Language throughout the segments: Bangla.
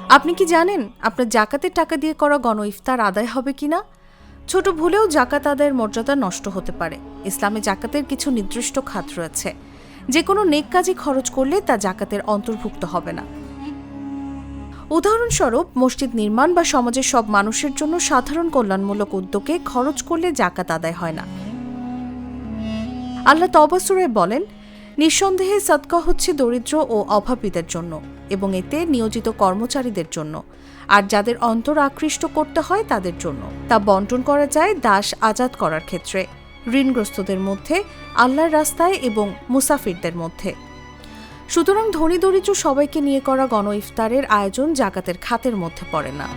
আপনি কি জানেন আপনার জাকাতের টাকা দিয়ে করা গণ ইফতার আদায় হবে কিনা? ছোট ভুলেও জাকাত আদায়ের মর্যাদা নষ্ট হতে পারে। ইসলামে জাকাতের কিছু নির্দিষ্ট খাত রয়েছে। যে কোনো নেক কাজে খরচ করলে তা জাকাতের অন্তর্ভুক্ত হবে না। উদাহরণস্বরূপ, মসজিদ নির্মাণ বা সমাজের সব মানুষের জন্য সাধারণ কল্যাণমূলক উদ্যোগে খরচ করলে জাকাত আদায় হয় না। আল্লাহ তওবা সূরায় বলেন, নিঃসন্দেহে সাদকা হচ্ছে দরিদ্র ও অভাবীদের জন্য এবং এতে নিয়োজিত কর্মচারীদের জন্য, আর যাদের অন্তর আকৃষ্ট করতে হয় তাদের জন্য। তা বন্টন করা যায় দাস আজাদ করার ক্ষেত্রে, ঋণগ্রস্তদের মধ্যে, আল্লাহর রাস্তায় এবং মুসাফিরদের মধ্যে। সুতরাং ধনী দরিদ্র সবাইকে নিয়ে করা গণ ইফতারের আয়োজন জাকাতের খাতের মধ্যে পড়ে না।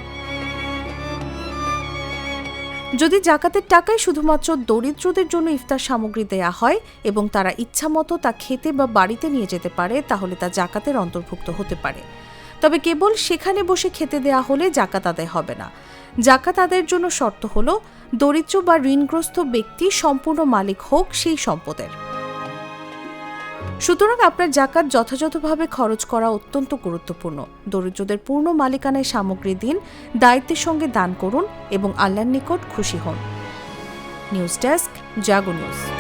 যদি জাকাতের টাকায় শুধুমাত্র দরিদ্রদের জন্য ইফতার সামগ্রী দেয়া হয় এবং তারা ইচ্ছামতো তা খেতে বা বাড়িতে নিয়ে যেতে পারে, তাহলে তা জাকাতের অন্তর্ভুক্ত হতে পারে। তবে কেবল সেখানে বসে খেতে দেয়া হলে জাকাত আদায় হবে না। জাকাত আদায়ের জন্য শর্ত হল, দরিদ্র বা ঋণগ্রস্ত ব্যক্তি সম্পূর্ণ মালিক হোক সেই সম্পদের। সুতরাং আপনার জাকাত যথাযথভাবে খরচ করা অত্যন্ত গুরুত্বপূর্ণ। দরিদ্রদের পূর্ণ মালিকানায় সামগ্রী দিন, দায়িত্বের সঙ্গে দান করুন এবং আল্লাহর নিকট খুশি হন। নিউজ ডেস্ক, জাগো নিউজ।